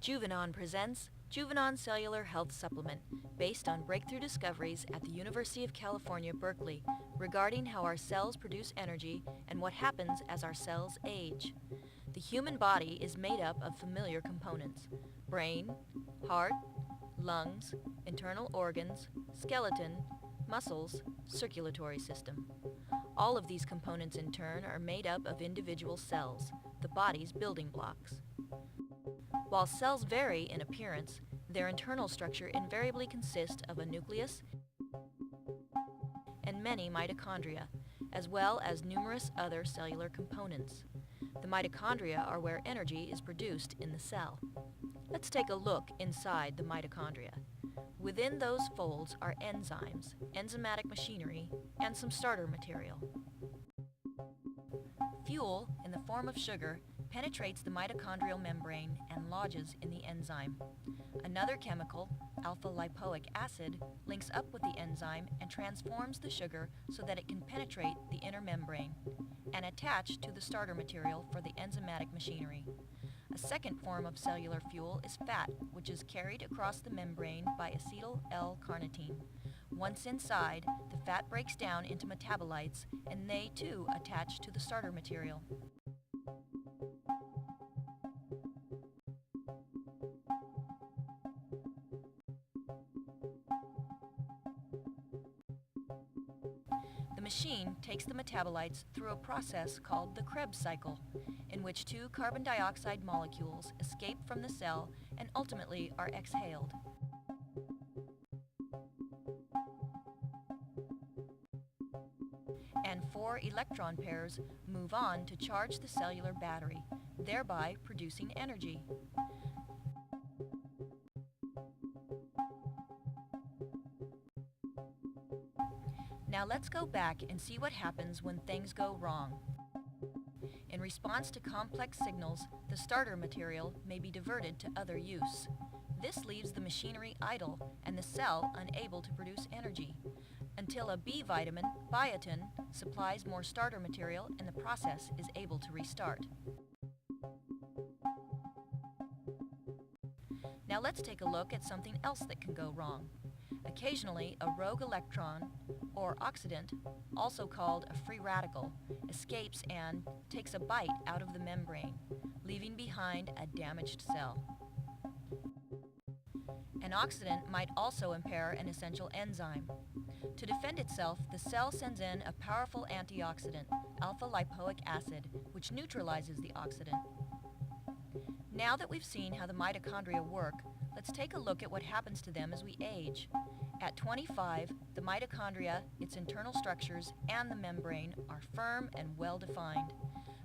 Juvenon presents Juvenon Cellular Health Supplement, based on breakthrough discoveries at the University of California, Berkeley, regarding how our cells produce energy and what happens as our cells age. The human body is made up of familiar components: brain, heart, lungs, internal organs, skeleton, muscles, circulatory system. All of these components in turn are made up of individual cells, the body's building blocks. While cells vary in appearance, their internal structure invariably consists of a nucleus and many mitochondria, as well as numerous other cellular components. The mitochondria are where energy is produced in the cell. Let's take a look inside the mitochondria. Within those folds are enzymes, enzymatic machinery, and some starter material. Fuel, in the form of sugar, penetrates the mitochondrial membrane and lodges in the enzyme. Another chemical, alpha-lipoic acid, links up with the enzyme and transforms the sugar so that it can penetrate the inner membrane and attach to the starter material for the enzymatic machinery. A second form of cellular fuel is fat, which is carried across the membrane by acetyl L-carnitine. Once inside, the fat breaks down into metabolites, and they too attach to the starter material. The machine takes the metabolites through a process called the Krebs cycle, in which two carbon dioxide molecules escape from the cell and ultimately are exhaled. And four electron pairs move on to charge the cellular battery, thereby producing energy. Now let's go back and see what happens when things go wrong. In response to complex signals, the starter material may be diverted to other use. This leaves the machinery idle and the cell unable to produce energy, until a B vitamin, biotin, supplies more starter material and the process is able to restart. Now let's take a look at something else that can go wrong. Occasionally, a rogue electron, or oxidant, also called a free radical, escapes and takes a bite out of the membrane, leaving behind a damaged cell. An oxidant might also impair an essential enzyme. To defend itself, the cell sends in a powerful antioxidant, alpha-lipoic acid, which neutralizes the oxidant. Now that we've seen how the mitochondria work, let's take a look at what happens to them as we age. At 25, the mitochondria, its internal structures, and the membrane are firm and well-defined.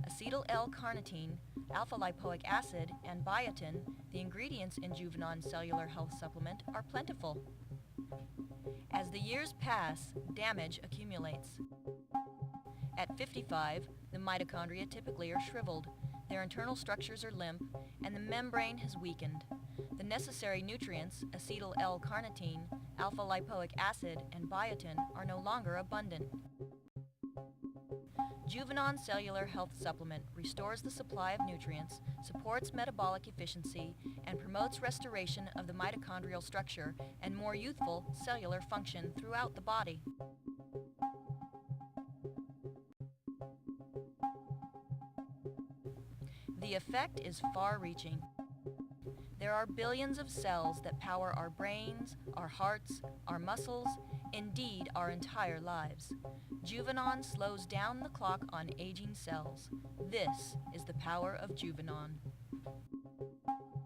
Acetyl L-carnitine, alpha-lipoic acid, and biotin, the ingredients in Juvenon Cellular Health Supplement, are plentiful. As the years pass, damage accumulates. At 55, the mitochondria typically are shriveled, their internal structures are limp, and the membrane has weakened. The necessary nutrients, acetyl L-carnitine, alpha-lipoic acid, and biotin, are no longer abundant. Juvenon Cellular Health Supplement restores the supply of nutrients, supports metabolic efficiency, and promotes restoration of the mitochondrial structure and more youthful cellular function throughout the body. The effect is far-reaching. There are billions of cells that power our brains, our hearts, our muscles, indeed our entire lives. Juvenon slows down the clock on aging cells. This is the power of Juvenon.